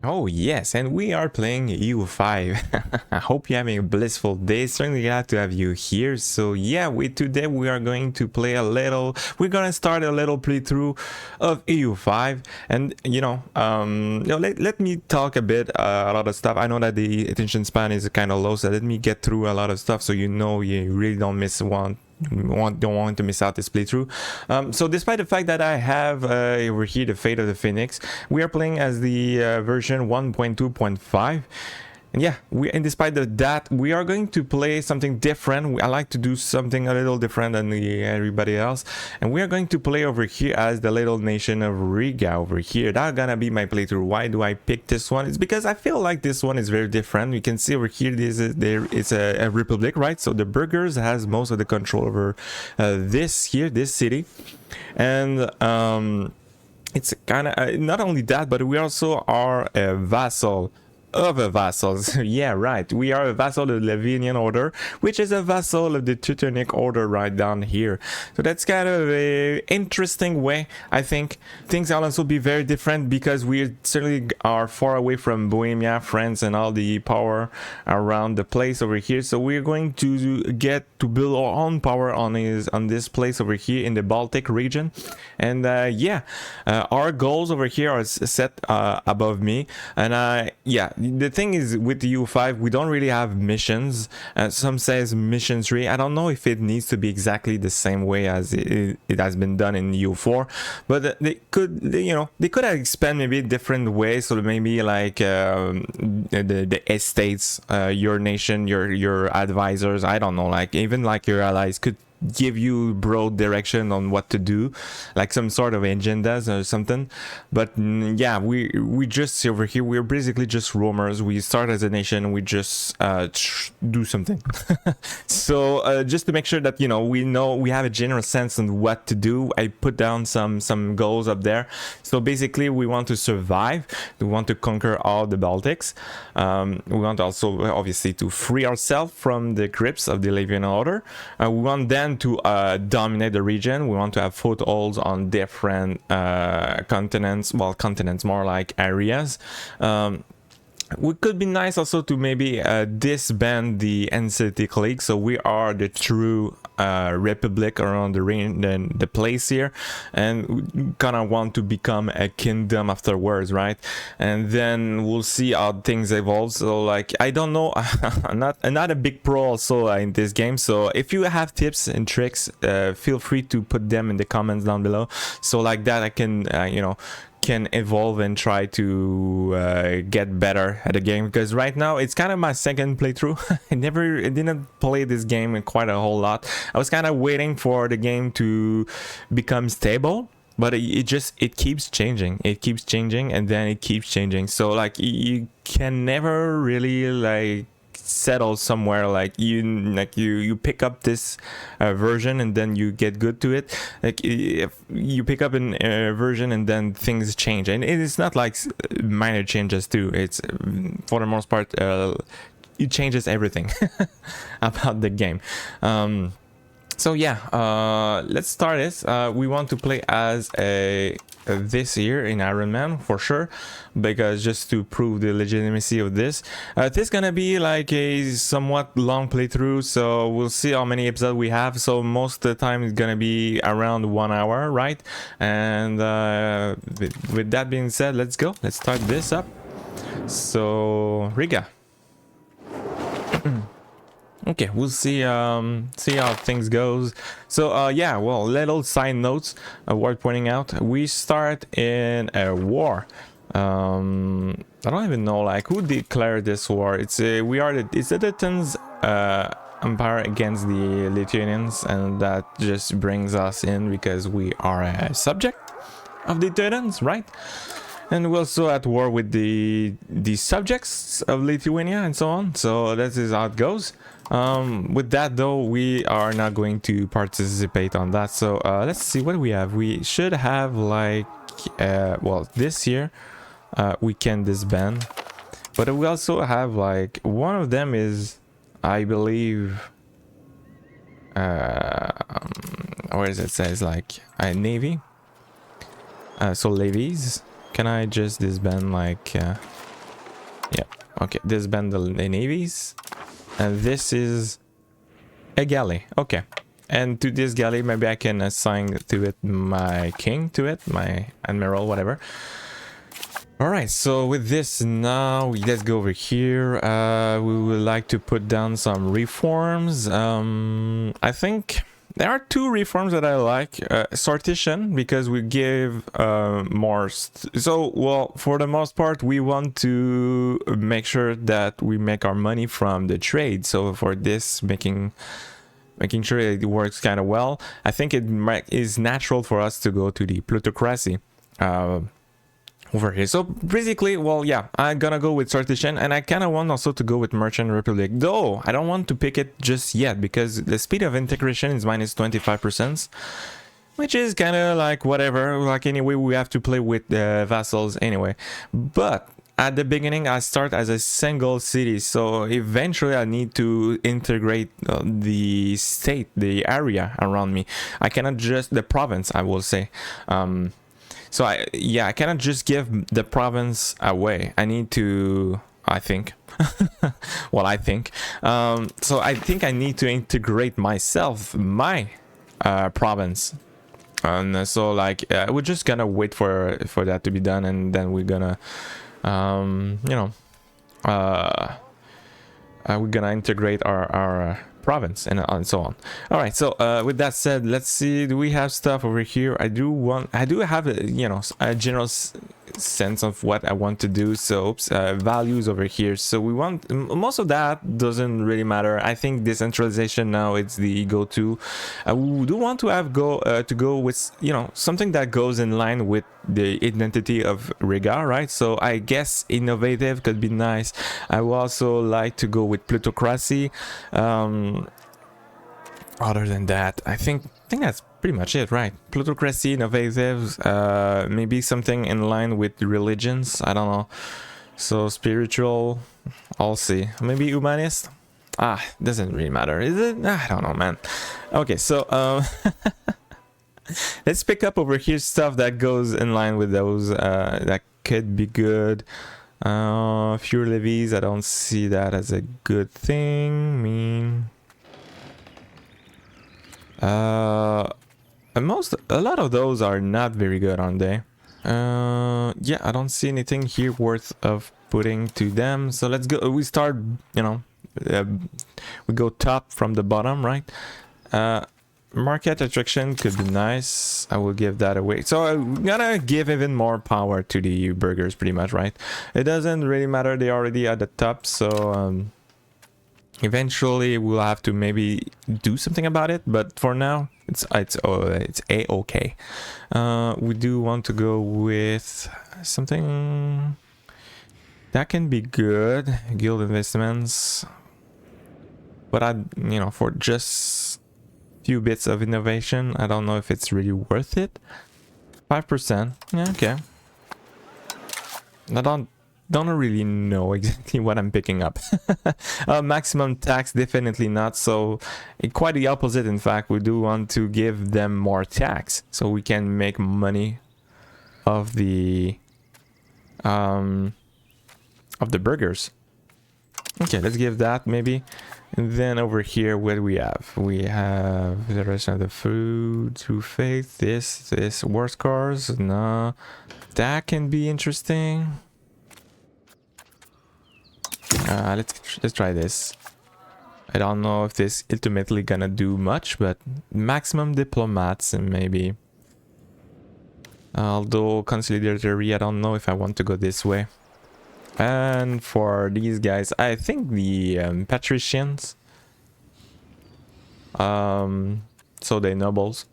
Oh yes, and we are playing EU5. I hope you're having a blissful day. Certainly glad to have you here. So yeah, today we are going to play a little. We're gonna start a little playthrough of EU5, and let me talk a bit a lot of stuff. I know that the attention span is kind of low, so let me get through a lot of stuff so you really don't miss one. Don't want to miss out this playthrough. So despite the fact that I have over here the Fate of the Phoenix, we are playing as the version 1.2.5. And yeah, and despite that, we are going to play something different. I like to do something a little different than everybody else. And we are going to play over here as the little nation of Riga over here. That's gonna be my playthrough. Why do I pick this one? It's because I feel like this one is very different. You can see over here, there is a republic, right? So the burghers has most of the control over this city. And it's kind of not only that, but we also are a vassal of a vassals. Yeah, right, we are a vassal of the Livonian Order, which is a vassal of the Teutonic Order right down here. So that's kind of a interesting way. I think things will also be very different because we certainly are far away from Bohemia, France, and all the power around the place over here. So we're going to get to build our own power on this place over here in the Baltic region. And our goals over here are set above me. And the thing is, with the EU5, we don't really have missions. Some says mission 3. I don't know if it needs to be exactly the same way as it has been done in EU4, but they could have expanded maybe different ways. So maybe like the estates, your nation, your advisors. I don't know, like even like your allies could give you broad direction on what to do, like some sort of agendas or something. But yeah, we just over here, we're basically just roamers. We start as a nation, we just do something. So just to make sure that we have a general sense on what to do, I put down some goals up there. So basically, we want to survive, we want to conquer all the Baltics, we want also obviously to free ourselves from the grips of the Livonian Order. We want then to dominate the region. We want to have footholds on different continents, more like areas. It could be nice also to maybe disband the Hanseatic League, so we are the true republic around the place here, and we kind of want to become a kingdom afterwards, right? And then we'll see how things evolve. So like, I don't know, I'm not a big pro also in this game, so if you have tips and tricks, feel free to put them in the comments down below, so like that I can can evolve and try to get better at the game, because right now it's kind of my second playthrough. I didn't play this game in quite a whole lot. I was kind of waiting for the game to become stable, but it keeps changing, and then it keeps changing. So like, you can never really like settle somewhere. Like you pick up this version and then you get good to it. Like if you pick up a version and then things change, and it is not like minor changes too. It's for the most part it changes everything about the game. So yeah, let's start this. We want to play as this here in Iron Man for sure, because just to prove the legitimacy of this. This is gonna be like a somewhat long playthrough, so we'll see how many episodes we have. So most of the time it's gonna be around 1 hour, right? And with that being said, let's go. Let's start this up. So Riga. Okay, we'll see how things goes. So yeah, well, little side notes worth pointing out. We start in a war. I don't even know like who declared this war. It's the Teutons empire against the Lithuanians, and that just brings us in because we are a subject of the Teutons, right? And we're also at war with the subjects of Lithuania and so on. So that is how it goes. With that though, we are not going to participate on that. So let's see what we have. We should have like well, this year we can disband, but we also have like one of them is, I believe, where does it says like navy. So levies. Can I just disband like Yeah, okay, this band the navies, and this is a galley. Okay, and to this galley maybe I can assign to it my king, to it my admiral, whatever. All right, so with this now, let's go over here. We would like to put down some reforms. I think there are two reforms that I like. Sortition, because we give more. So, well, for the most part, we want to make sure that we make our money from the trade. So for this, making sure it works kind of well, I think it is natural for us to go to the plutocracy. Over here. So basically, well, yeah, I'm gonna go with sortition, and I kind of want also to go with merchant republic, though I don't want to pick it just yet because the speed of integration is minus 25%, which is kind of like whatever. Like anyway, we have to play with the vassals anyway. But at the beginning, I start as a single city, so eventually I need to integrate the state, the area around me. I cannot just the province, I will say. So I cannot just give the province away. I need to, I think, well, I think, so I think I need to integrate myself, my province. And so like, we're just gonna wait for that to be done, and then we're gonna, you know, we're gonna integrate our province and so on. All right, so with that said, let's see, do we have stuff over here? I do have a, you know, a general sense of what I want to do. So values over here, so we want most of that doesn't really matter. I think decentralization now it's the go-to. We do want to have to go with, you know, something that goes in line with the identity of Riga, right? So I guess innovative could be nice. I would also like to go with plutocracy. Other than that, I think that's pretty much it, right? Plutocracy, innovative, maybe something in line with religions, I don't know. So spiritual, I'll see. Maybe humanist? Doesn't really matter, is it? I don't know, man. Okay, so let's pick up over here stuff that goes in line with those that could be good. Fewer levies, I don't see that as a good thing. A lot of those are not very good, aren't they? Yeah, I don't see anything here worth of putting to them. So let's go. We start, you know, we go top from the bottom, right? Market attraction could be nice. I will give that away. So I'm gonna give even more power to the burgers, pretty much, right? It doesn't really matter. They already at the top, so eventually we'll have to maybe do something about it, but for now it's a-okay. We do want to go with something that can be good, guild investments, but you know, for just few bits of innovation, I don't know if it's really worth it. 5%, yeah, okay. I don't really know exactly what I'm picking up. Maximum tax, definitely not. So quite the opposite. In fact, we do want to give them more tax so we can make money of the burgers. Okay, let's give that maybe. And then over here, what do we have? We have the rest of the food, through faith, this war scars. No, that can be interesting. Let's try this. I don't know if this ultimately gonna do much, but maximum diplomats and maybe. Although conciliatory, I don't know if I want to go this way. And for these guys, I think the patricians, so the nobles,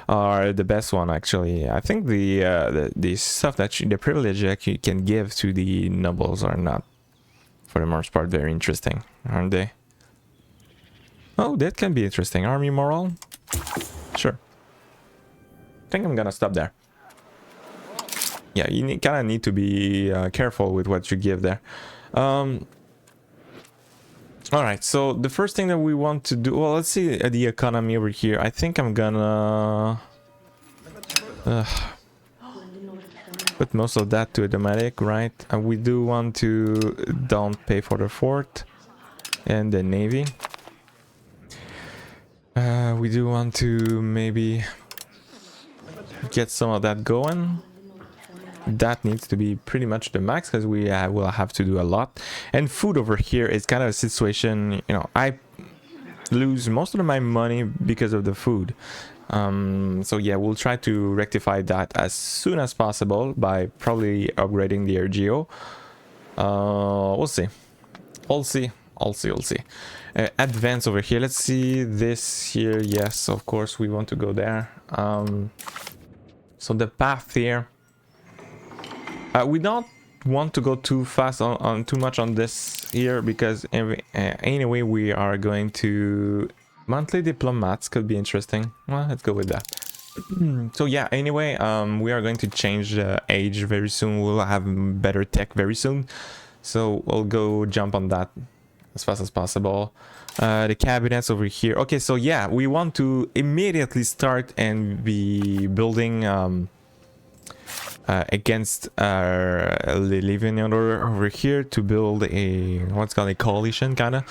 are the best one actually. I think the stuff that the privilege that you can give to the nobles are not, for the most part, very interesting, aren't they? Oh, that can be interesting. Army morale? Sure. I think I'm gonna stop there. Yeah, you kind of need to be careful with what you give there. Alright, so the first thing that we want to do... Well, let's see the economy over here. I think I'm gonna... Put most of that to automatic, right? And we do want to don't pay for the fort and the navy. We do want to maybe get some of that going. That needs to be pretty much the max because we will have to do a lot. And food over here is kind of a situation, you know, I lose most of my money because of the food. So yeah, we'll try to rectify that as soon as possible by probably upgrading the RGO. We'll see. We'll see. I'll see. Advance over here. Let's see this here. Yes, of course we want to go there. So the path here. We don't want to go too fast on too much on this here because anyway we are going to monthly diplomats could be interesting. Well, let's go with that. So yeah, anyway, we are going to change the age very soon. We'll have better tech very soon, so we'll go jump on that as fast as possible. The cabinets over here. Okay, so yeah, we want to immediately start and be building against the Livonian Order over here to build a what's called a coalition kind of.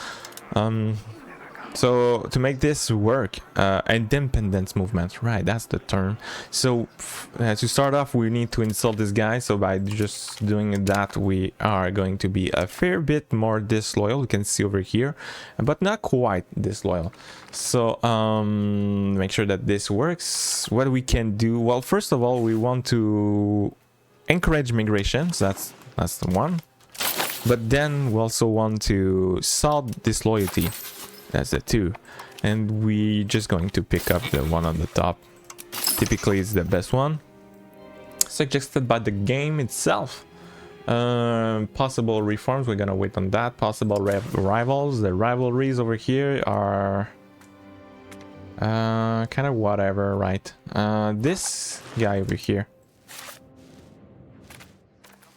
So to make this work, independence movement, right? That's the term. So to start off, we need to insult this guy. So by just doing that, we are going to be a fair bit more disloyal. You can see over here, but not quite disloyal. So make sure that this works. What we can do? Well, first of all, we want to encourage migration. So that's the one. But then we also want to solve disloyalty. That's the two, and we just going to pick up the one on the top. Typically it's the best one suggested by the game itself. Possible reforms, we're gonna wait on that. Possible rivals, the rivalries over here are kind of whatever, right? This guy over here,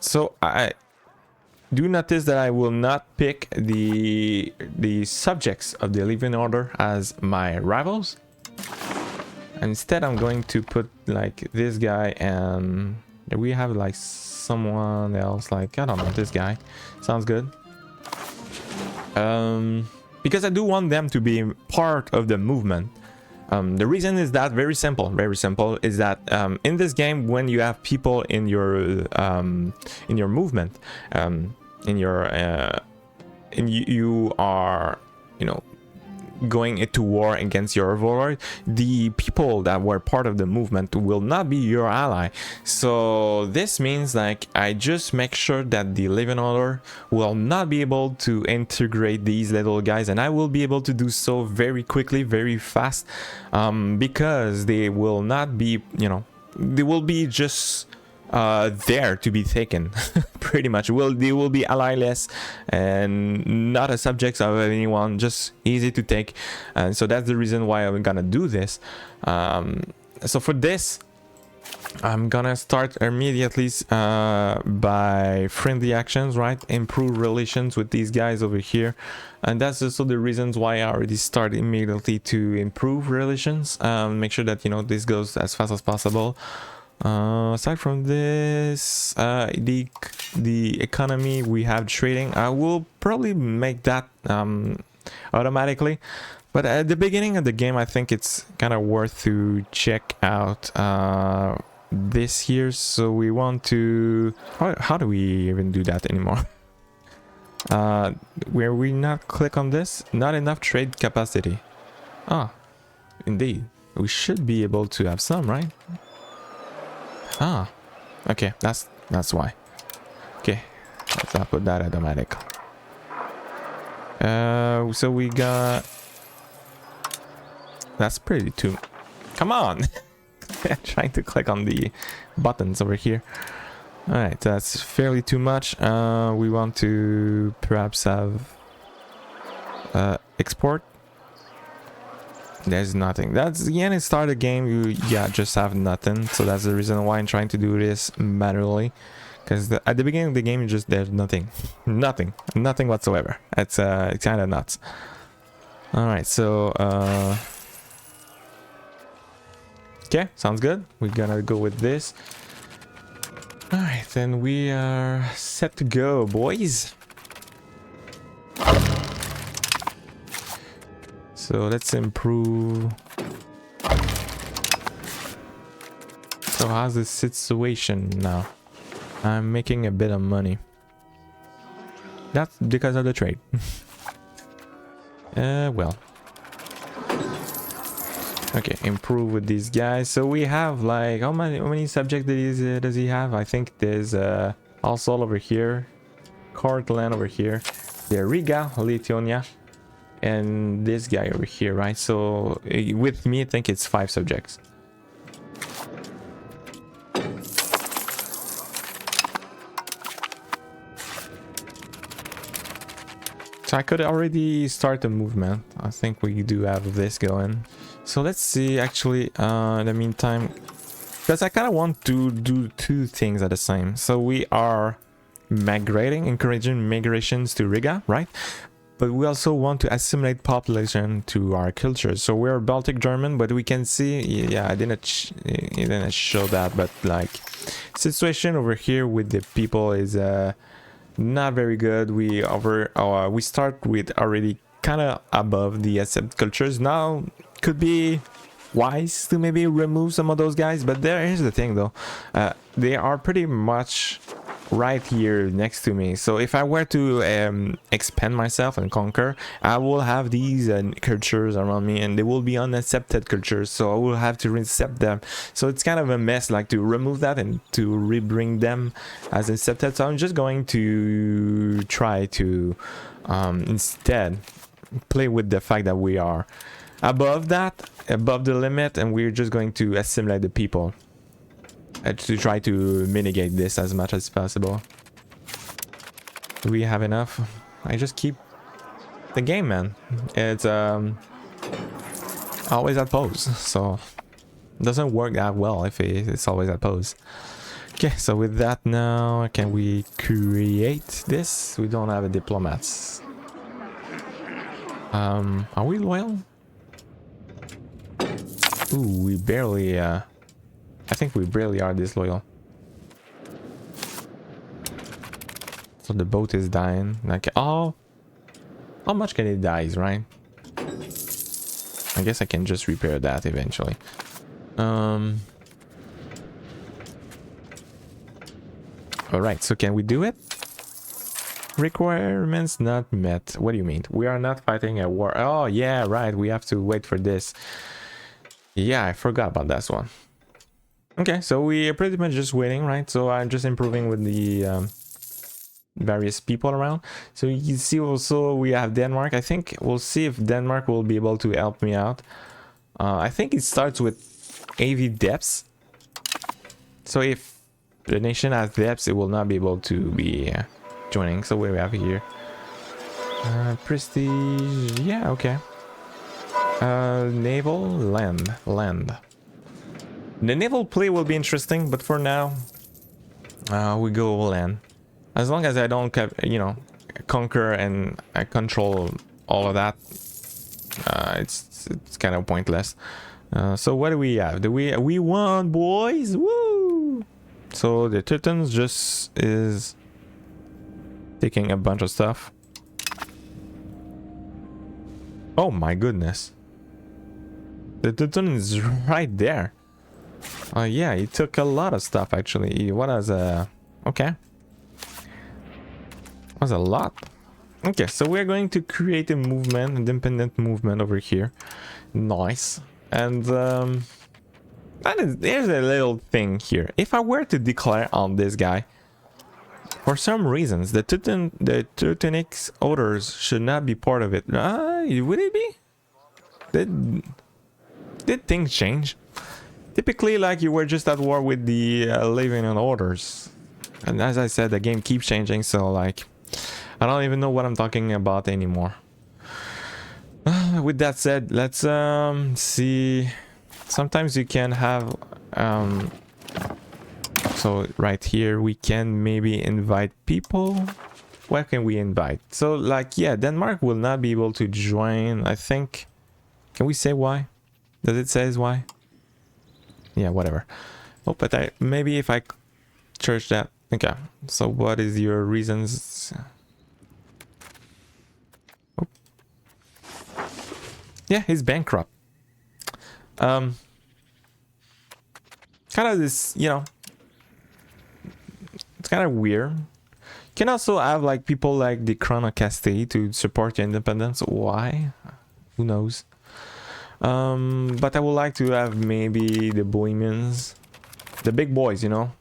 so I do notice that I will not pick the subjects of the Livonian Order as my rivals. Instead, I'm going to put like this guy, and we have like someone else, like I don't know, this guy sounds good. Because I do want them to be part of the movement. The reason is that very simple, is that in this game, when you have people in your movement, you are, you know, going into war against your overlord, the people that were part of the movement will not be your ally. So this means like I just make sure that the Livonian Order will not be able to integrate these little guys, and I will be able to do so very quickly, very fast, because they will not be, you know, they will be just there to be taken. Pretty much they will be allyless and not a subjects of anyone, just easy to take. And so that's the reason why I'm gonna do this. So for this, I'm gonna start immediately by friendly actions, right? Improve relations with these guys over here, and that's also the reasons why I already start immediately to improve relations. Make sure that, you know, this goes as fast as possible. Aside from this, the economy, we have trading. I will probably make that automatically, but at the beginning of the game, I think it's kind of worth to check out this here. So we want to, how do we even do that anymore? Where we not click on this, not enough trade capacity. Ah, indeed, we should be able to have some, right? Ah, okay, that's why. Okay, let's not put that automatic. So we got, that's pretty too, come on. Trying to click on the buttons over here. All right, that's fairly too much. We want to perhaps have export. There's nothing. That's the end. It start the game, you just have nothing. So that's the reason why I'm trying to do this manually, because at the beginning of the game, there's nothing whatsoever. It's kind of nuts. All right, so okay, sounds good. We're gonna go with this. Alright, then we are set to go, boys. So let's improve. So how's the situation now? I'm making a bit of money. That's because of the trade. Well. Okay, improve with these guys. So we have like how many subjects does he have? I think there's also over here, Cortland over here, the Riga, Lithuania, and this guy over here, right? So with me, I think it's 5 subjects. So I could already start a movement. I think we do have this going. So let's see, actually, in the meantime, because I kind of want to do 2 things at the same. So we are migrating, encouraging migrations to Riga, right? But we also want to assimilate population to our culture. So we're Baltic German, but we can see, yeah, I didn't show that, but like, situation over here with the people is not very good. We start with already kind of above the accept cultures. Now could be wise to maybe remove some of those guys, but here's the thing though, they are pretty much right here next to me. So if I were to expand myself and conquer, I will have these cultures around me, and they will be unaccepted cultures, so I will have to accept them. So it's kind of a mess, like to remove that and to rebring them as accepted. So I'm just going to try to instead play with the fact that we are above the limit, and we're just going to assimilate the people to try to mitigate this as much as possible. Do we have enough? I just keep the game, man. It's always at pose, so it doesn't work that well if it's always at pose. Okay, so with that now, can we create this? We don't have a diplomats. Are we loyal? Ooh, we barely I think we barely are disloyal. So the boat is dying. Like, oh, how much can it die, right? I guess I can just repair that eventually. Alright, so can we do it? Requirements not met. What do you mean? We are not fighting a war. Oh, yeah, right. We have to wait for this. Yeah, I forgot about that one. Okay, so we are pretty much just waiting, right? So I'm just improving with the various people around. So you see also we have Denmark. I think we'll see if Denmark will be able to help me out. I think it starts with AV depths. So if the nation has depths, it will not be able to be joining. So what do we have here? Prestige. Yeah, okay. Naval, land. The naval play will be interesting, but for now, we go land. As long as I don't, you know, conquer and I control all of that, it's kind of pointless. So what do we have? We won, boys! Woo! So the Teutons just is taking a bunch of stuff. Oh my goodness! The Teuton is right there. Yeah, he took a lot of stuff actually. What was okay. Was a lot. Okay, so we're going to create a movement, independent movement over here. Nice. And there's a little thing here. If I were to declare on this guy, for some reasons, the Teutonic Orders should not be part of it. Would it be? Did things change? Typically, like, you were just at war with the Livonian Orders. And as I said, the game keeps changing, so, like, I don't even know what I'm talking about anymore. With that said, let's see. Sometimes you can have... so, right here, we can maybe invite people. What can we invite? So, like, yeah, Denmark will not be able to join, I think. Can we say why? Does it say why? Yeah, whatever. Oh, but maybe if I church that. Okay, so what is your reasons? Oh. Yeah, he's bankrupt. Kind of this, you know, it's kind of weird. You can also have like people like the Crown of Castile to support your independence. Why? Who knows? But I would like to have maybe the Bohemians, the big boys, you know,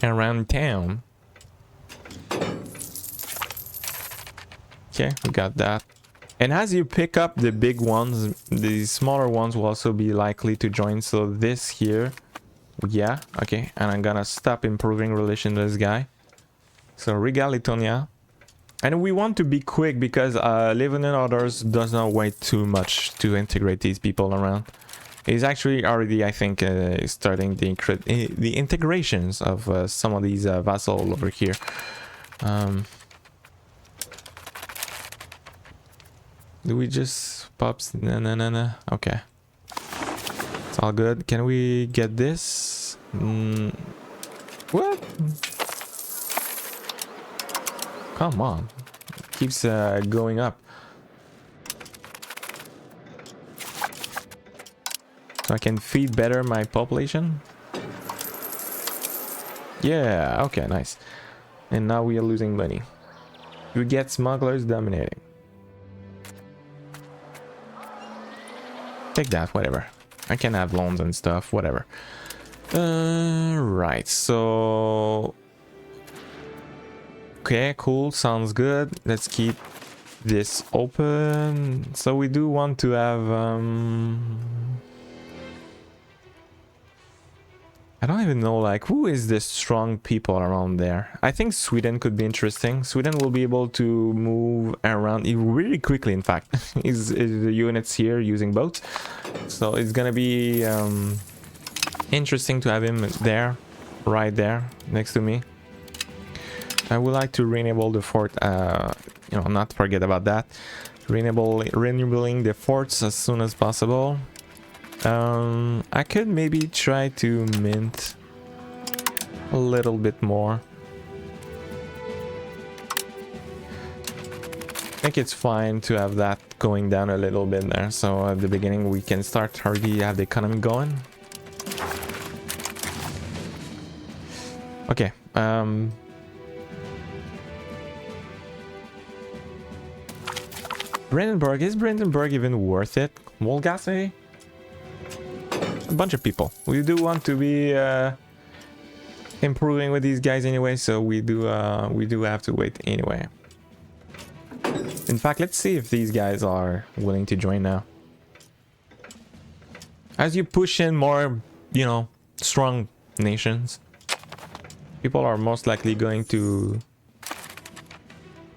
around town. Okay, we got that. And as you pick up the big ones, the smaller ones will also be likely to join. So this here, yeah, okay. And I'm gonna stop improving relation to this guy. So Riga, Lithuania. And we want to be quick because Livonian Order does not wait too much to integrate these people around. He's actually already, I think, starting the integrations of some of these vassals over here. Do we just pops? No. Okay. It's all good. Can we get this? What? Come on. It keeps going up. So I can feed better my population. Yeah, okay, nice. And now we are losing money. We get smugglers dominating. Take that, whatever. I can have loans and stuff, whatever. Right, so... Okay, cool, sounds good. Let's keep this open. So we do want to have... I don't even know, like, who is the strong people around there? I think Sweden could be interesting. Sweden will be able to move around really quickly, in fact. is the units here using boats. So it's gonna be interesting to have him there, right there, next to me. I would like to re-enable the fort, you know, not forget about that. Renewing the forts as soon as possible. I could maybe try to mint a little bit more. I think it's fine to have that going down a little bit there. So at the beginning we can start already have the economy going. Okay. Brandenburg, is Brandenburg even worth it? Wolgase? A bunch of people. We do want to be improving with these guys anyway, so we do have to wait anyway. In fact, let's see if these guys are willing to join now. As you push in more, you know, strong nations, people are most likely going to...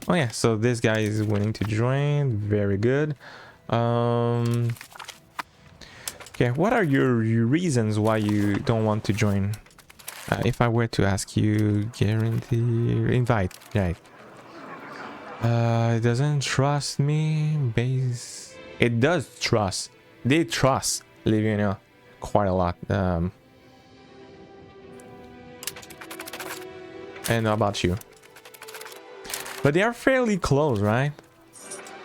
Oh yeah, so this guy is willing to join. Very good. Okay, what are your reasons why you don't want to join? If I were to ask you, guarantee invite, right? It doesn't trust me. Base. It does trust. They trust Livonian quite a lot. And how about you? But they are fairly close, right?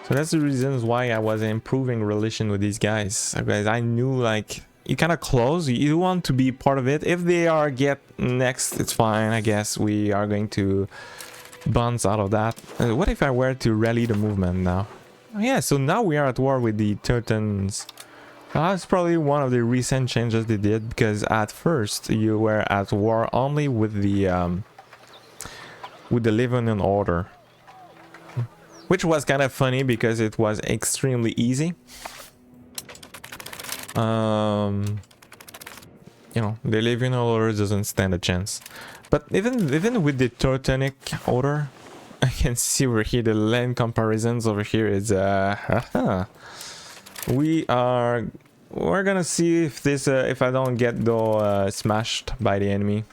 So that's the reasons why I was improving relation with these guys. Because I knew, like, you kind of close. You want to be part of it. If they are get next, it's fine. I guess we are going to bounce out of that. What if I were to rally the movement now? Oh, yeah, so now we are at war with the Teutons. That's probably one of the recent changes they did. Because at first, you were at war only with the Livonian Order. Which was kind of funny because it was extremely easy. You know, the Livonian Order doesn't stand a chance. But even with the Teutonic Order, I can see over here the land comparisons over here is we're gonna see if this if I don't get though smashed by the enemy.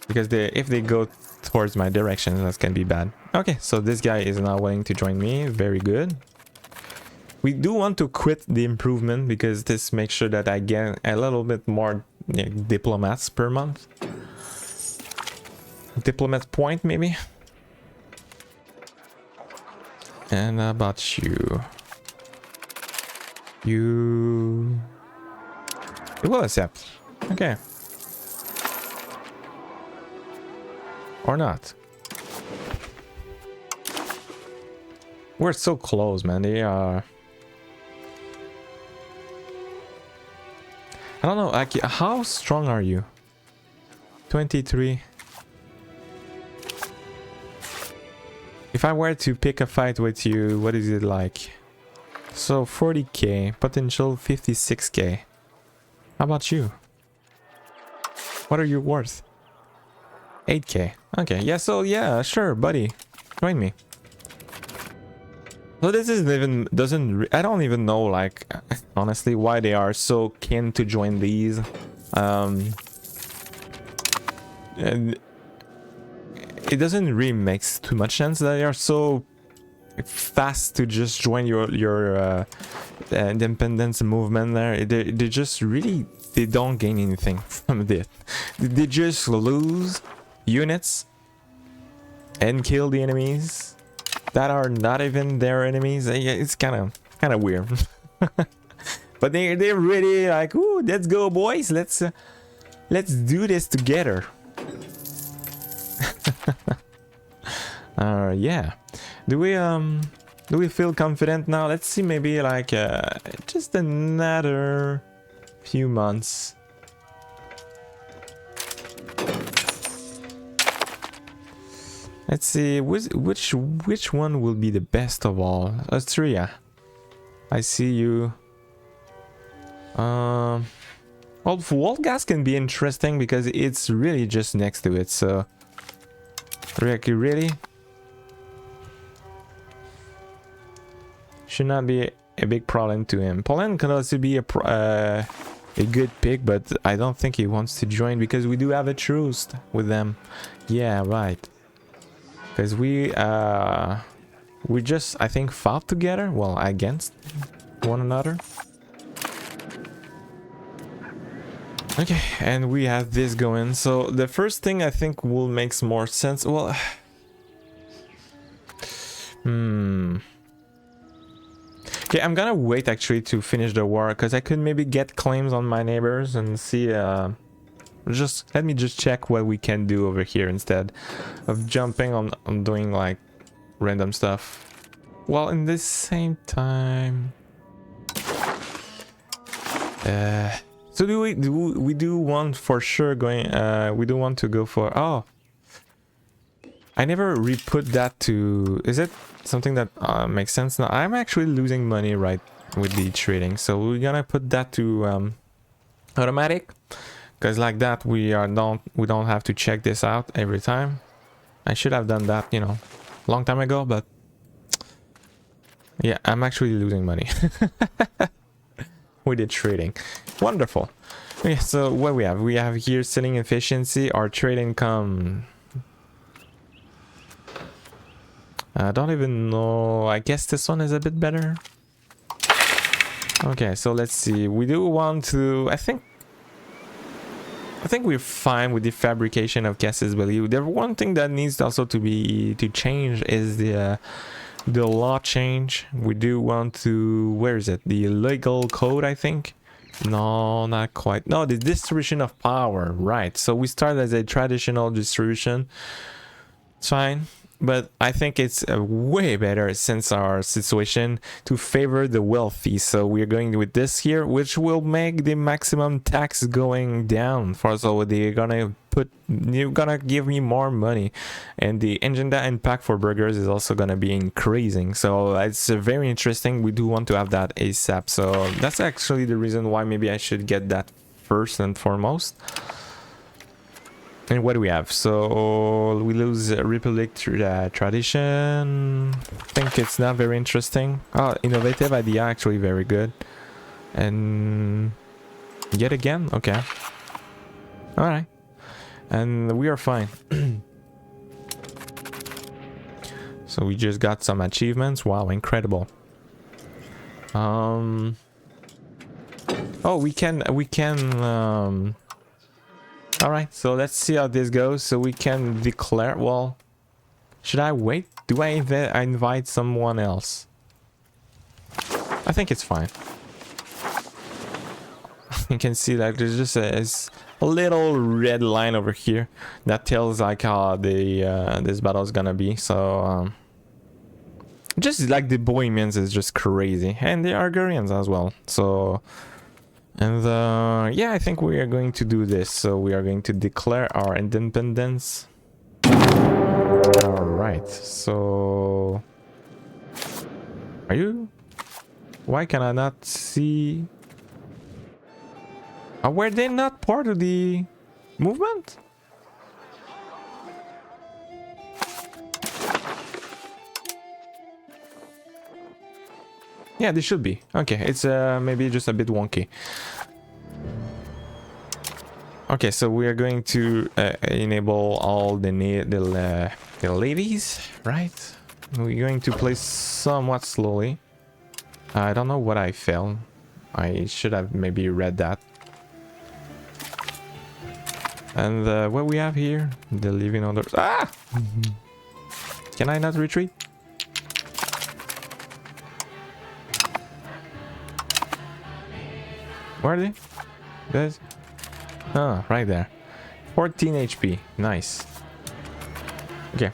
Because if they go towards my direction, that's gonna be bad. Okay, so this guy is now willing to join me. Very good. We do want to quit the improvement because this makes sure that I get a little bit more diplomats per month. Diplomat point, maybe. And about you. You will accept. Okay. Or not. We're so close, man. They are... I don't know, like, how strong are you? 23. If I were to pick a fight with you, what is it like? So 40k, potential 56k. How about you? What are you worth? 8k. Okay, yeah, so yeah, sure, buddy. Join me. So this is even I don't even know, like, honestly, why they are so keen to join these. And it doesn't really make too much sense that they are so fast to just join your independence movement there. They just really, they don't gain anything from it. They just lose units and kill the enemies that are not even their enemies. It's kind of weird. But they're really like, ooh, let's go, boys. Let's do this together. Yeah. Do we feel confident now? Let's see, maybe like just another few months. Let's see which one will be the best of all. Austria. I see you. Well, Volgas can be interesting because it's really just next to it. So, really, should not be a big problem to him. Poland can also be a good pick, but I don't think he wants to join because we do have a truce with them. Yeah, right. Because we just, I think, fought together, well, against one another. Okay, and we have this going. So the first thing I think will make more sense. Well, okay, I'm gonna wait actually to finish the war because I could maybe get claims on my neighbors and see. Let me just check what we can do over here instead of jumping on doing like random stuff. Well, in the same time, so we do want for sure going. We do want to go for. Oh, I never re-put that to. Is it something that makes sense now? I'm actually losing money right with the trading, so we're gonna put that to automatic. Because like that we don't have to check this out every time. I should have done that, you know, long time ago, but yeah, I'm actually losing money with the trading. Wonderful. Okay, so what we have here selling efficiency, our trade income. I don't even know. I guess this one is a bit better. Okay, so let's see. We do want to, I think we're fine with the fabrication of casus belli. The one thing that needs also to change is the law change. We do want to, where is it? The legal code, I think. No, not quite. No, the distribution of power, right? So we start as a traditional distribution. It's fine. But I think it's way better since our situation to favor the wealthy. So we're going with this here, which will make the maximum tax going down. For so they're gonna give me more money, and the agenda impact for burgers is also gonna be increasing. So it's very interesting. We do want to have that ASAP. So that's actually the reason why maybe I should get that first and foremost. And what do we have? So we lose Republic tradition. I think it's not very interesting. Oh, innovative idea, actually very good. And yet again, okay. All right, and we are fine. So we just got some achievements. Wow, incredible. Oh, we can All right, so let's see how this goes. So we can declare. Well, should I wait? Do I invite someone else? I think it's fine. You can see that there's just a little red line over here that tells like how the this battle is gonna be. So just like the Bohemians is just crazy, and the Argurians as well. So and yeah, I think we are going to do this. So we are going to declare our independence. All right. So are you? Why can I not see? Were they not part of the movement? Yeah, they should be. Okay, it's maybe just a bit wonky. Okay, so we are going to enable all the levies, right? We're going to play somewhat slowly. I don't know what I failed. I should have maybe read that. And what we have here, the Livonian Order. Ah! Can I not retreat? Where are they? Guys? Ah, right there. 14 HP. Nice. Okay.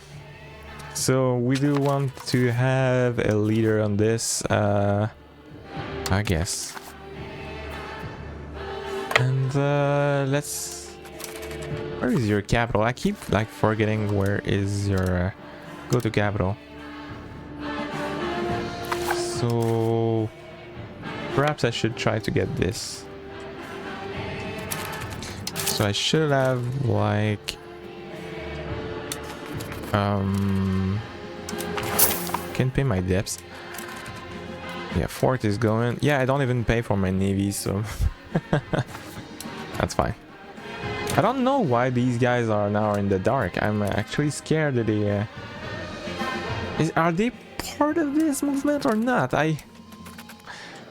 So we do want to have a leader on this, I guess. And let's... Where is your capital? I keep like forgetting where is your go to capital. So perhaps I should try to get this. So I should have like can pay my debts. Yeah, fort is going. Yeah, I don't even pay for my navy, so that's fine. I don't know why these guys are now in the dark. I'm actually scared that they are they part of this movement or not?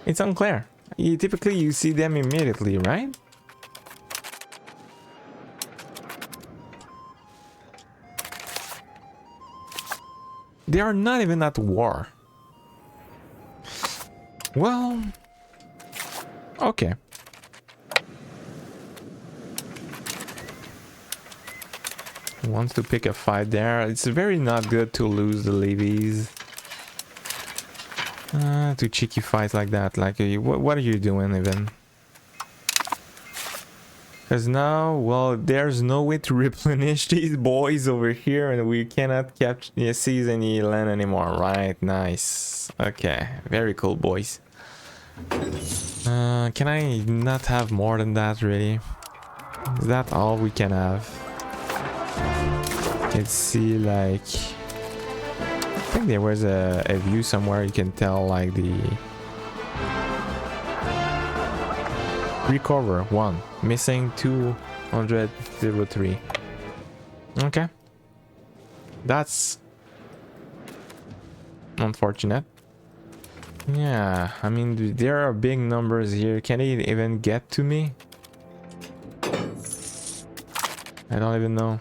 It's unclear. Typically you see them immediately, right? They are not even at war. Well, okay. Wants to pick a fight there. It's very not good to lose the levies. To cheeky fights like that. Like, what are you doing even? Because now, well, there's no way to replenish these boys over here, and we cannot seize any land anymore. Right, nice. Okay, very cool, boys. Can I not have more than that, really? Is that all we can have? Let's see, like... I think there was a view somewhere you can tell, like, the... Recover, 1. Missing 203. Okay. That's... unfortunate. Yeah, I mean, there are big numbers here. Can they even get to me? I don't even know.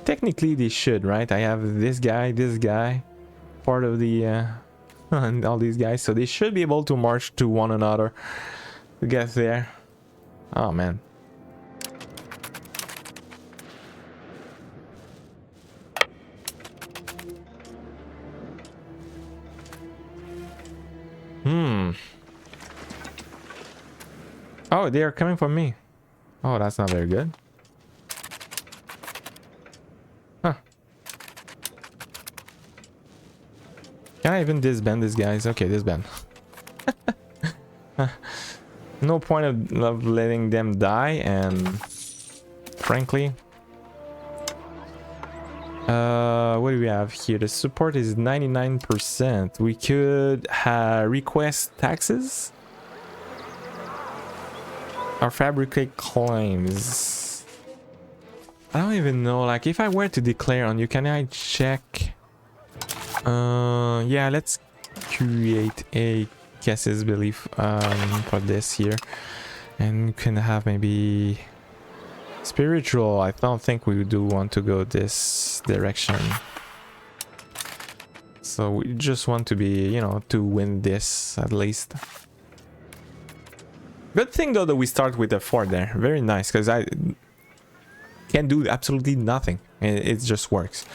Technically they should, right? I have this guy, part of the and all these guys, so they should be able to march to one another to get there. Oh man. Oh, they are coming for me. Oh, that's not very good. Huh. Can I even disband these guys? Okay, disband. No point of letting them die, and frankly, what do we have here? The support is 99%. We could request taxes or fabricate claims. I don't even know, like, if I were to declare on you, can I check? Yeah, let's create a casus belief for this here. And you can have maybe spiritual. I don't think we do want to go this direction. So we just want to be, you know, to win this at least. Good thing though that we start with a 4 there. Very nice, because I can do absolutely nothing. It just works.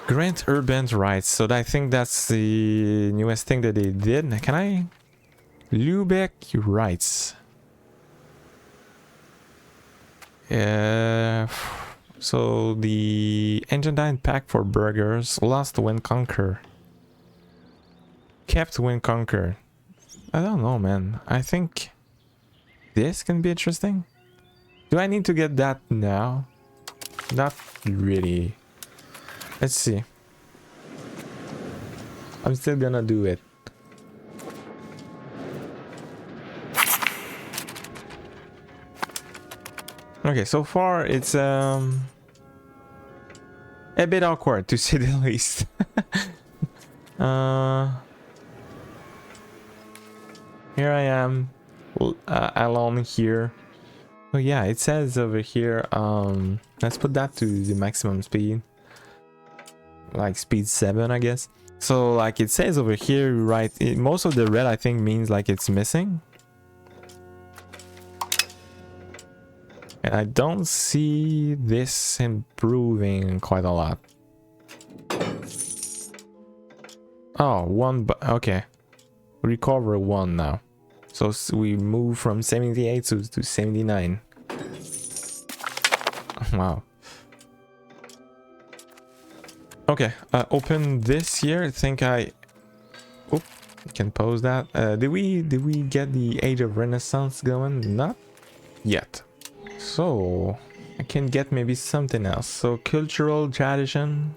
Grant urban rights. So I think that's the newest thing that they did. Can I? Lubeck rights. So the Engadine pack for burgers, lost when conquer, kept when conquer. I don't know, man. I think this can be interesting. Do I need to get that now? Not really. Let's see. I'm still gonna do it. Okay, so far it's a bit awkward to say the least. Here I am, alone here. Oh yeah, it says over here, let's put that to the maximum speed. Like speed 7, I guess. So like it says over here, right, most of the red I think means like it's missing. And I don't see this improving quite a lot. Oh, okay. Recover 1 now. So we move from 78 to 79. Wow. Okay, open this here. I think I can pause that. Did we get the Age of Renaissance going? Not yet. So I can get maybe something else. So cultural tradition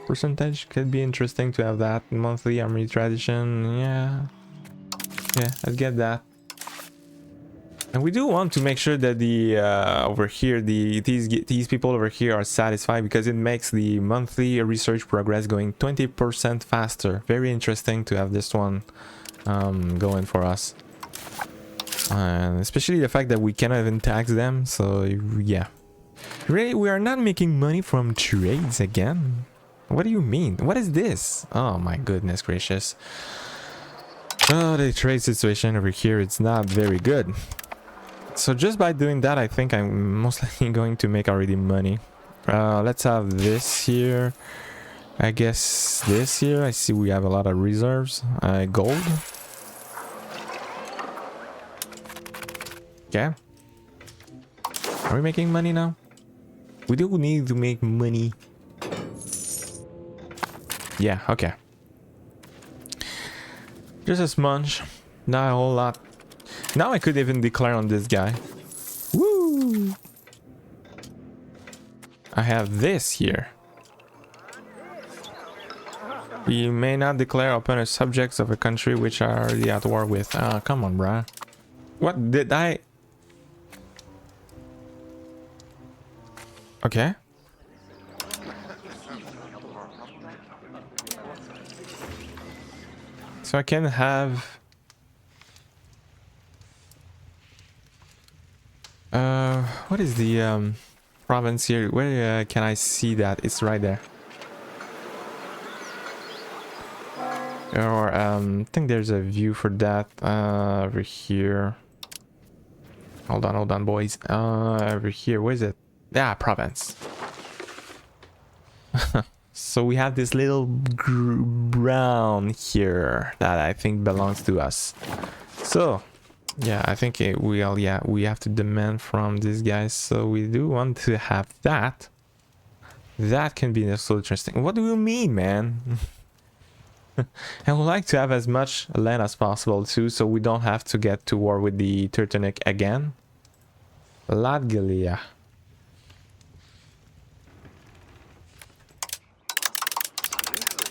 percentage could be interesting to have that. Monthly army tradition, yeah, let's get that. And we do want to make sure that the over here these people over here are satisfied, because it makes the monthly research progress going 20% faster. Very interesting to have this one going for us. And especially the fact that we cannot even tax them. So yeah, really, we are not making money from trades again. What do you mean? What is this? Oh my goodness gracious. Oh, the trade situation over here, it's not very good. So just by doing that, I think I'm most likely going to make already money. Let's have this here. I guess this here. I see we have a lot of reserves. Gold. Okay. Are we making money now? We do need to make money. Yeah, okay. Just a smudge. Not a whole lot. Now I could even declare on this guy. Woo! I have this here. You may not declare upon a subjects of a country which are already at war with. Ah, come on, bruh. What did I... Okay. So I can have... what is the province here? Where can I see that? It's right there. Or I think there's a view for that over here. Hold on, boys. Over here, where is it? Yeah, province. So we have this little brown here that I think belongs to us. So yeah, I think we have to demand from these guys. So we do want to have that. That can be so interesting. What do you mean, man? I would like to have as much land as possible too, so we don't have to get to war with the Teutonic again. Latgalia.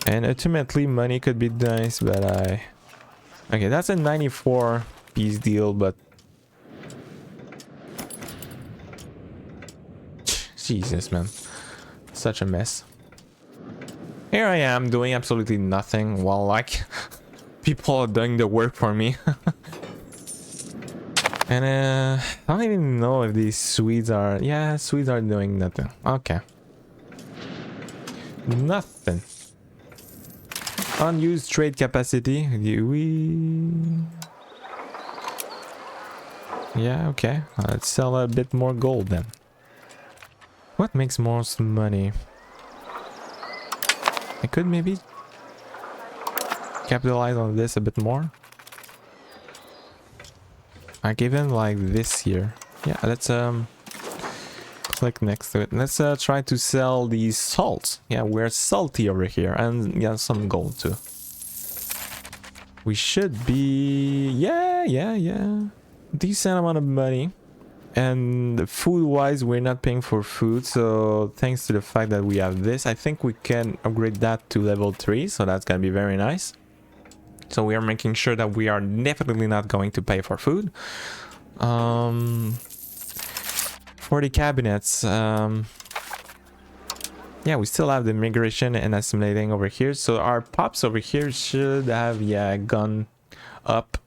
And ultimately money could be nice, but okay, that's a 94 piece deal, but Jesus, man, such a mess. Here I am doing absolutely nothing while like people are doing the work for me. And I don't even know if these Swedes are... Yeah, Swedes are doing nothing. Okay. Nothing. Unused trade capacity. Yeah, okay. Let's sell a bit more gold then. What makes most money? I could maybe capitalize on this a bit more. I gave him like this here. Yeah, let's click next to it. Let's try to sell these salts. Yeah, we're salty over here, and yeah, some gold too. We should be yeah, decent amount of money. And food wise, we're not paying for food, so thanks to the fact that we have this, I think we can upgrade that to level 3, so that's gonna be very nice. So we are making sure that we are definitely not going to pay for food. For the cabinets, yeah, we still have the migration and assimilating over here, so our pops over here should have, yeah, gone up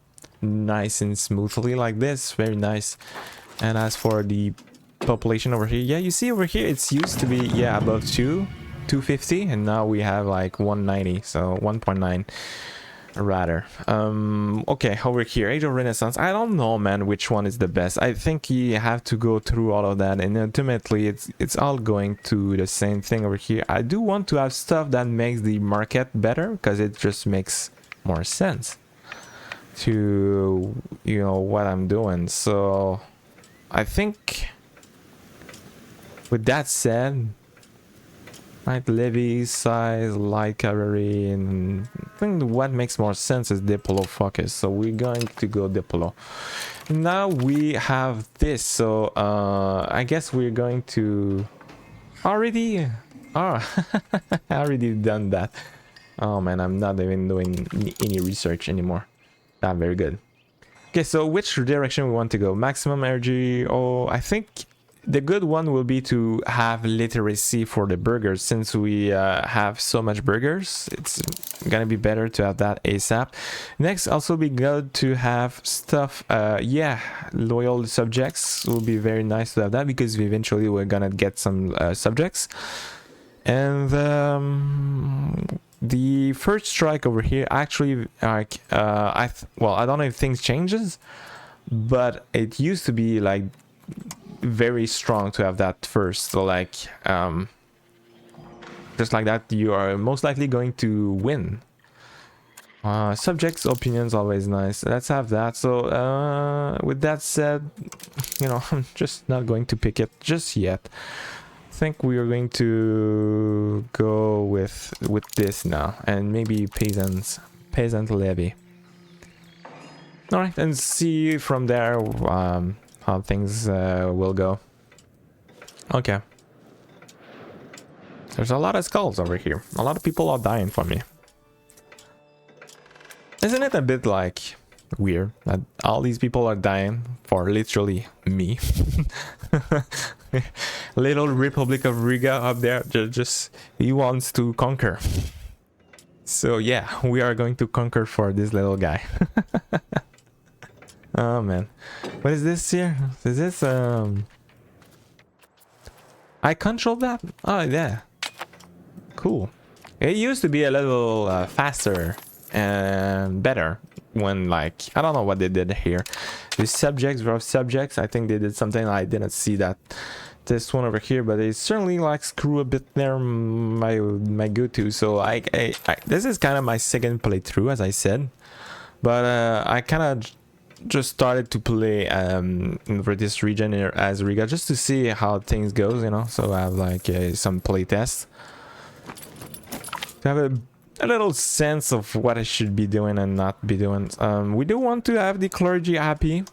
nice and smoothly like this. Very nice. And as for the population over here, yeah, you see over here it's used to be, yeah, above 250, and now we have like 190, so 1.9 rather. Okay, over here, Age of Renaissance. I don't know, man, which one is the best. I think you have to go through all of that, and ultimately it's all going to the same thing over here. I do want to have stuff that makes the market better, because it just makes more sense to, you know, what I'm doing. So I think with that said, light levy, size, light cavalry, and I think what makes more sense is Diplo focus. So we're going to go Diplo. Now we have this, so I guess we're going to already... Oh, I already done that. Oh man, I'm not even doing any research anymore. Not very good. Okay, so which direction we want to go? Maximum energy. Oh, I think the good one will be to have literacy for the burgers. Since we have so much burgers, it's gonna be better to have that ASAP. Next, also be good to have stuff. Yeah, loyal subjects will be very nice to have that, because eventually we're gonna get some subjects. And the first strike over here, actually, like, well, I don't know if things changes, but it used to be like very strong to have that first. So like, just like that, you are most likely going to win. Subjects' opinions always nice. Let's have that. So with that said, you know, I'm just not going to pick it just yet. I think we are going to go with this now, and maybe peasant levy. All right, and see from there how things will go. Okay, there's a lot of skulls over here. A lot of people are dying for me. Isn't it a bit like weird that all these people are dying for literally me? Little Republic of Riga up there, just he wants to conquer. So yeah, we are going to conquer for this little guy. Oh man, what is this here? Is this I control that? Oh yeah, cool. It used to be a little faster and better when, like, I don't know what they did here. The subjects, rough subjects, I think they did something. I didn't see that, this one over here, but they certainly like screw a bit there my go-to. So I this is kind of my second playthrough, as I said, but I kind of just started to play for this region here as Riga, just to see how things goes, you know. So I have like some playtests to have a little sense of what I should be doing and not be doing. We do want to have the clergy happy,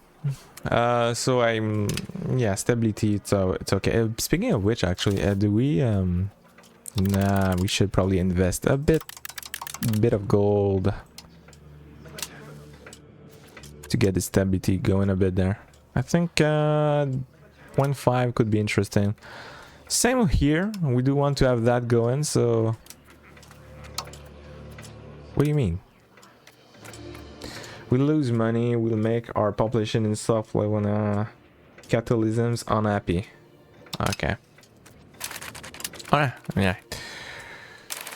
so I'm, yeah, stability, so it's okay. Speaking of which, actually, do we nah, we should probably invest a bit of gold to get the stability going a bit there. I think 0.5 could be interesting. Same here, we do want to have that going. So what do you mean? We lose money, we'll make our population and stuff like when capitalism's unhappy. Okay. Alright, yeah.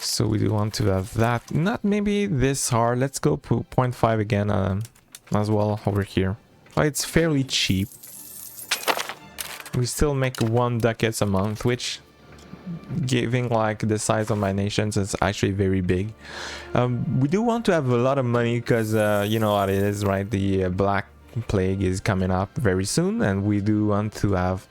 So we do want to have that. Not maybe this hard. Let's go 0.5 again as well over here. Oh, it's fairly cheap. We still make 1 ducats a month, which, giving like the size of my nations, is actually very big. We do want to have a lot of money because you know what it is, right? The Black Plague is coming up very soon, and we do want to have,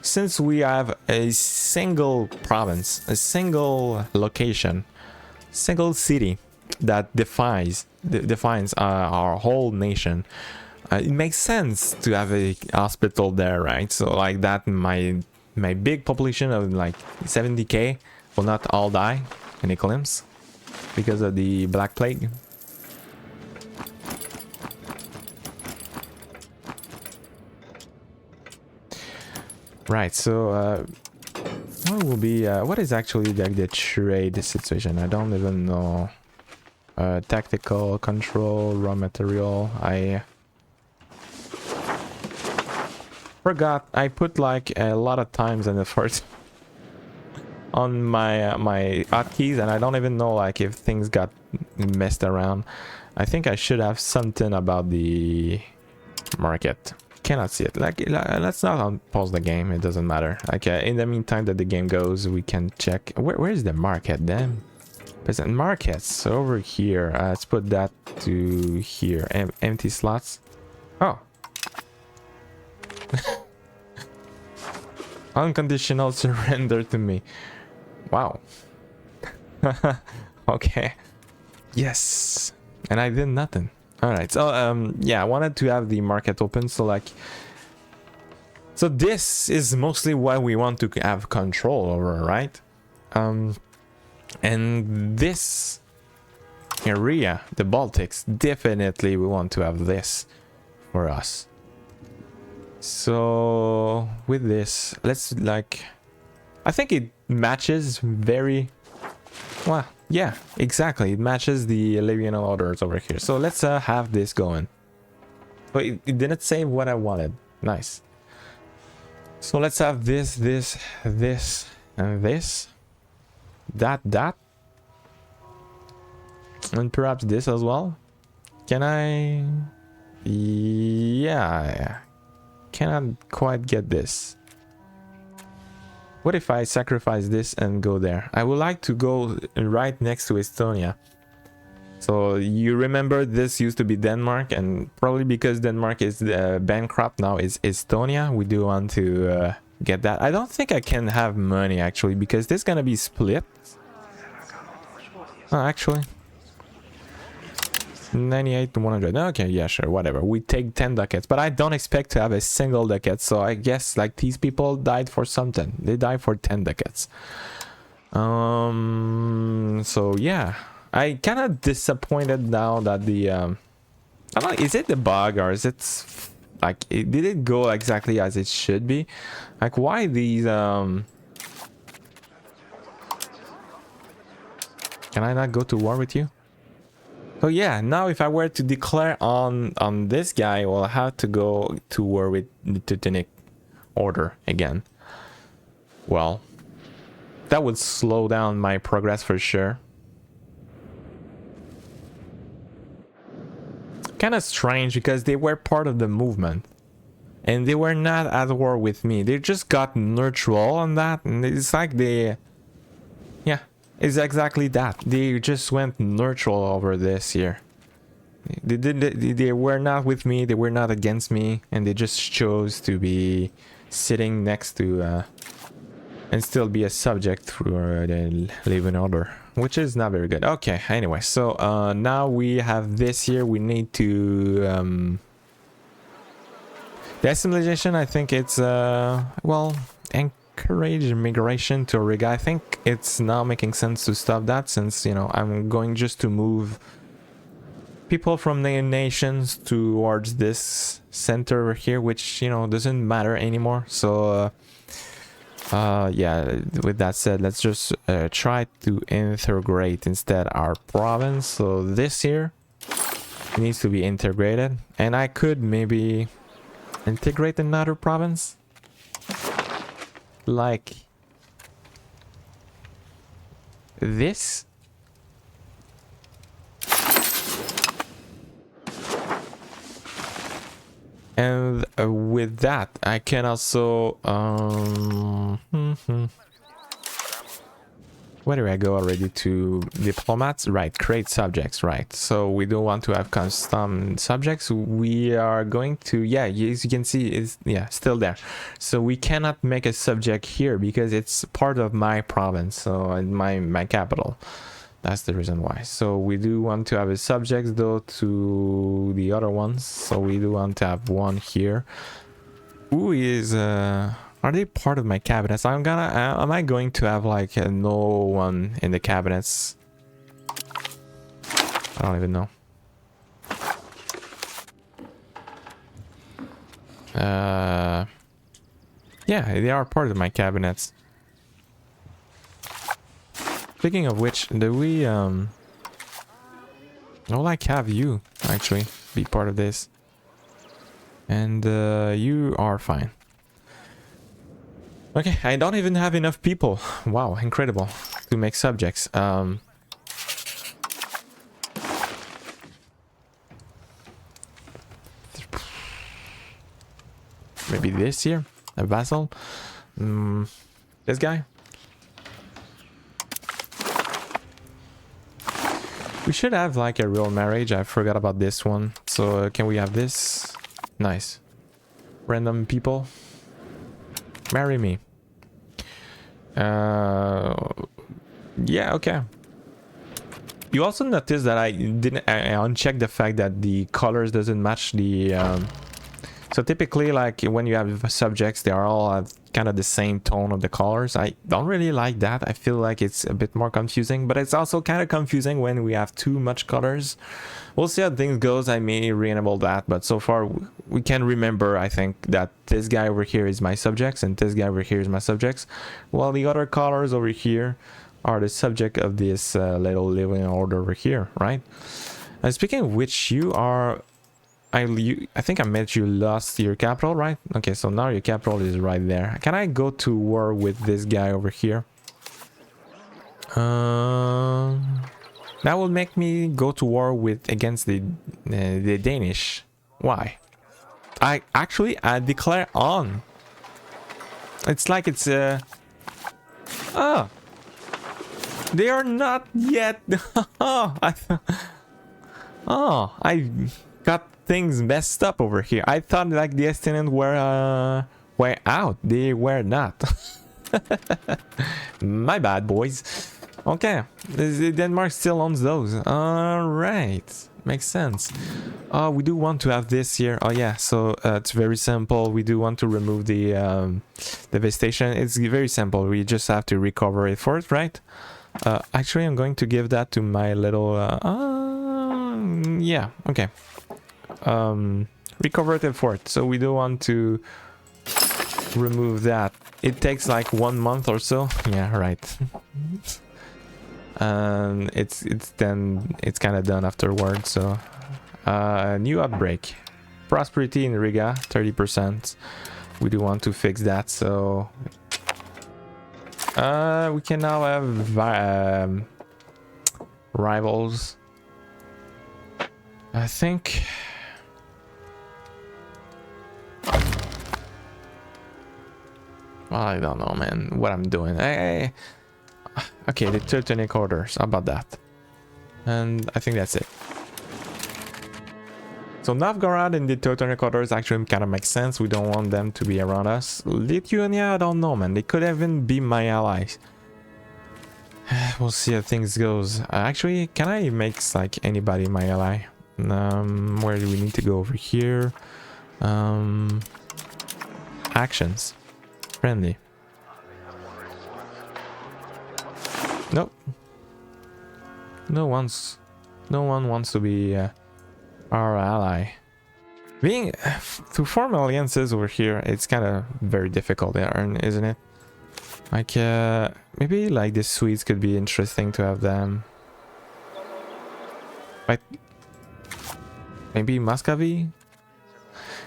since we have a single province, a single location, single city that defines our whole nation, it makes sense to have a hospital there, right? So like that, my big population of like 70k will not all die in eclipse because of the Black Plague. Right, so what will be what is actually like the trade situation? I don't even know. Tactical control, raw material. I forgot. I put like a lot of times and effort on my my hotkeys, and I don't even know like if things got messed around. I think I should have something about the market. Cannot see it. Like let's not pause the game. It doesn't matter. Okay. In the meantime that the game goes, we can check. Where is the market then? Present markets over here. Let's put that to here. Empty slots. Oh. Unconditional surrender to me. Wow. Okay. Yes. And I did nothing. All right. So yeah, I wanted to have the market open. So like, so this is mostly what we want to have control over, right? And this area, the Baltics, definitely we want to have this for us. So with this, let's like, I think it matches very well. Yeah, exactly. It matches the Livonian Orders over here. So let's have this going. But it didn't say what I wanted. Nice. So let's have this, this, this, and this. That, and perhaps this as well. Can I? Yeah, cannot quite get this. What if I sacrifice this and go there? I would like to go right next to Estonia. So you remember this used to be Denmark, and probably because Denmark is bankrupt now, is Estonia. We do want to get that. I don't think I can have money actually, because this is gonna be split. Oh, actually 98 to 100. Okay, yeah, sure, whatever. We take 10 ducats, but I don't expect to have a single ducat. So I guess like these people died for something. They died for 10 ducats. So yeah, I kind of disappointed now that the I don't know, is it the bug or is it like did it go exactly as it should be? Like why these can I not go to war with you? Oh yeah, now if I were to declare on this guy, well, I have to go to war with the Teutonic Order again. Well, that would slow down my progress for sure. Kind of strange because they were part of the movement and they were not at war with me. They just got neutral on that, and it's like they, yeah, it's exactly that. They just went neutral over this here. They were not with me, they were not against me, and they just chose to be sitting next to and still be a subject through the Livonian Order, which is not very good. Okay, anyway, so now we have this here. We need to the assimilation, I think it's well, encourage immigration to Riga. I think it's now making sense to stop that, since, you know, I'm going just to move people from the nations towards this center over here, which, you know, doesn't matter anymore. So yeah, with that said, let's just try to integrate instead our province. So this here, It needs to be integrated, and I could maybe integrate another province, like this. And with that, I can also where do I go already? To diplomats, right? Create subjects, right? So we don't want to have custom subjects. We are going to, yeah, as you can see, it's, yeah, still there. So we cannot make a subject here because it's part of my province, so my capital. That's the reason why. So we do want to have a subject though to the other ones. So we do want to have one here. Who is are they part of my cabinets? Am I going to have like no one in the cabinets? I don't even know. Yeah, they are part of my cabinets. Speaking of which, do we I would like have you actually be part of this. And you are fine. Okay, I don't even have enough people. Wow, incredible. To make subjects. Maybe this here? A vassal? This guy? We should have like a real marriage. I forgot about this one. So can we have this? Nice. Random people. Marry me. Yeah, okay. You also notice that I unchecked the fact that the colors doesn't match the so typically, like when you have subjects, they are all kind of the same tone of the colors. I don't really like that. I feel like it's a bit more confusing, but it's also kind of confusing when we have too much colors. We'll see how things goes. I may re-enable that, but so far we can remember, I think, that this guy over here is my subjects and this guy over here is my subjects, while the other colors over here are the subject of this little Livonian Order over here, right? Speaking of which, you are... I think I met you lost your capital, right? Okay, so now your capital is right there. Can I go to war with this guy over here? That will make me go to war against the Danish. Why? I declare on. It's like it's oh, they are not yet. I got things messed up over here. I thought like the Estonians were out. They were not. My bad, boys. Okay, Denmark still owns those. All right, makes sense. We do want to have this here. Oh yeah, so it's very simple. We do want to remove the devastation. It's very simple. We just have to recover it first, right? Actually, I'm going to give that to my little. Yeah, okay. Recover it fort. So we do want to remove that. It takes like 1 month or so. Yeah, right. It's kind of done afterwards. So new outbreak, prosperity in Riga 30%. We do want to fix that. So we can now have rivals. I think. I don't know, man, what I'm doing. Okay, the Teutonic Orders. How about that? And I think that's it. So Novgorod and the Teutonic Orders actually kind of makes sense. We don't want them to be around us. Lithuania, I don't know, man. They could even be my allies. We'll see how things goes. Actually, can I make like anybody my ally? Where do we need to go? Over here. Actions. Friendly. Nope. No one wants to be our ally. To form alliances over here, it's kind of very difficult there, isn't it? Like maybe like the Swedes could be interesting to have them. But Maybe Muscovy?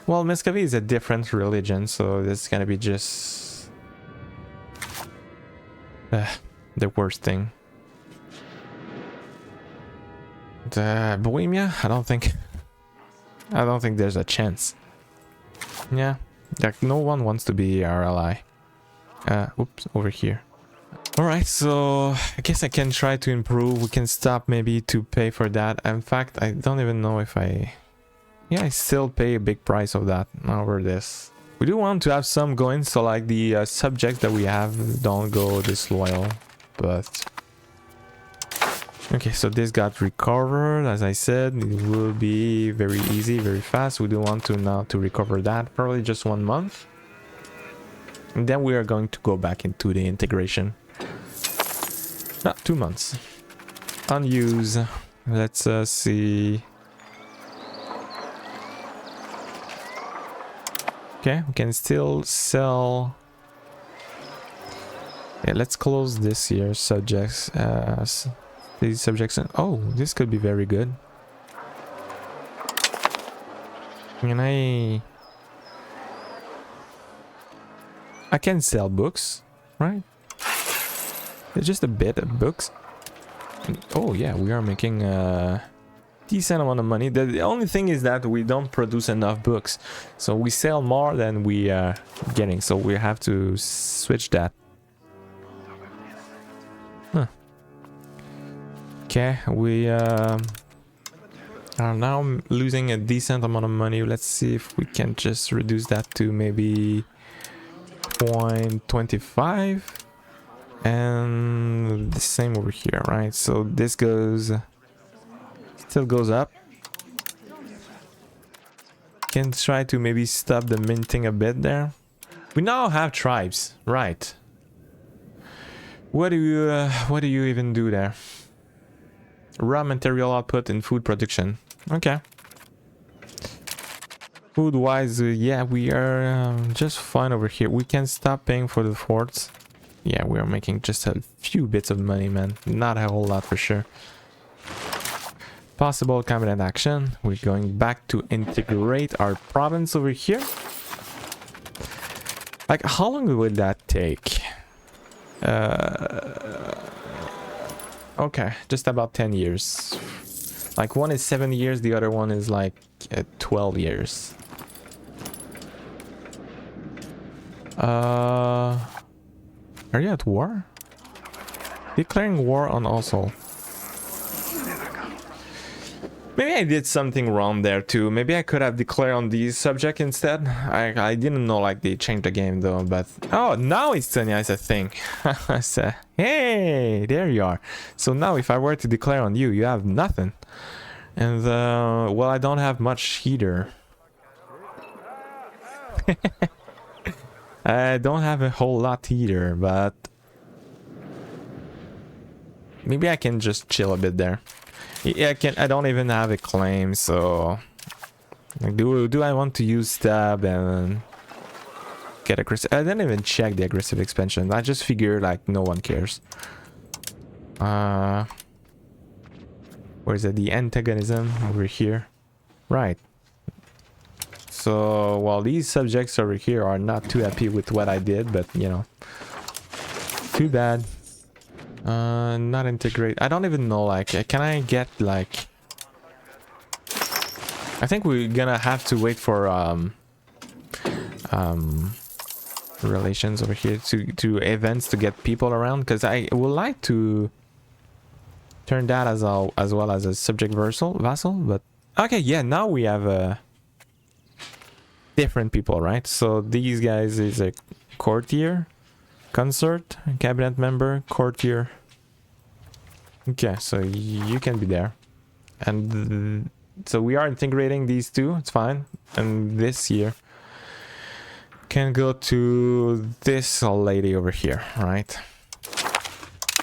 Well, Muscovy is a different religion, so this is gonna be just the worst thing. Bohemia? I don't think there's a chance. Yeah, like no one wants to be our ally. Oops, over here. Alright, so I guess I can try to improve. We can stop maybe to pay for that. In fact, I don't even know if I... Yeah, I still pay a big price of that over this. We do want to have some going, so like the subjects that we have don't go disloyal, but... Okay, so this got recovered, as I said. It will be very easy, very fast. We do want to now to recover that, probably just 1 month. And then we are going to go back into the integration. 2 months. Unused. Let's see. Okay, we can still sell. Yeah, let's close this here. Subjects. These subjects. Oh, this could be very good. Can I can sell books, right? It's just a bit of books. Oh yeah, we are making a decent amount of money. The only thing is that we don't produce enough books, so we sell more than we are getting, so we have to switch that. Huh. Okay, we are now losing a decent amount of money. Let's see if we can just reduce that to maybe 0.25, and the same over here, right? So this still goes up. Can try to maybe stop the minting a bit there. We now have tribes, right? What do you even do there? Raw material output and food production. Okay. Food wise, yeah, we are just fine over here. We can stop paying for the forts. Yeah, we are making just a few bits of money, man. Not a whole lot for sure. Possible cabinet action. We're going back to integrate our province over here. Like, how long would that take? Okay, just about 10 years. Like, one is 7 years, the other one is like 12 years. Are you at war? Declaring war on also. Maybe I did something wrong there too. Maybe I could have declared on these subject instead. I didn't know like they changed the game though, but oh, now Estonia is a thing. So, hey, there you are. So now if I were to declare on you, you have nothing. And well, I don't have much heater. I don't have a whole lot either, but maybe I can just chill a bit there. Yeah, I don't even have a claim, so like, do I want to use stab and get aggressive? I didn't even check the aggressive expansion. I just figured like no one cares. Where's it? The antagonism over here, right? So while these subjects over here are not too happy with what I did, but you know, too bad. Not integrate. I don't even know, like, can I get like, I think we're gonna have to wait for relations over here to events to get people around, because I would like to turn that as well as a subject vassal, but okay, yeah, now we have different people, right? So these guys is a courtier, consort, cabinet member, courtier. Okay, so you can be there. And so we are integrating these two, it's fine. And this here can go to this lady over here, right?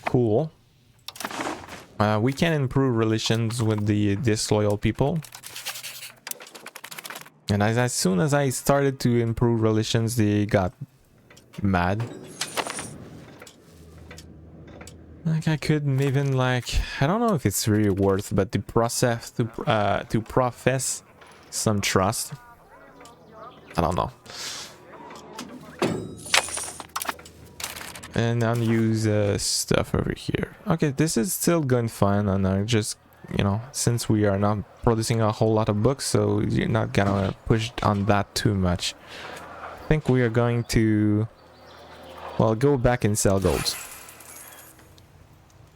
Cool. We can improve relations with the disloyal people. And as soon as I started to improve relations, they got mad. Like, I couldn't even, like, I don't know if it's really worth, but to profess some trust. I don't know. And unused stuff over here. Okay, this is still going fine, and I just, you know, since we are not producing a whole lot of books, so you're not gonna push on that too much. I think we are going to, well, go back and sell gold.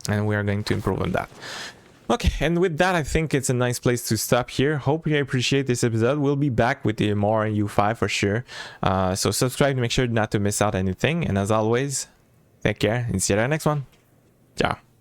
And we are going to improve on that. Okay, and with that, I think it's a nice place to stop here. Hope you appreciate this episode. We'll be back with the more EU5 for sure. So subscribe to make sure not to miss out anything. And as always, take care and see you in the next one. Ciao.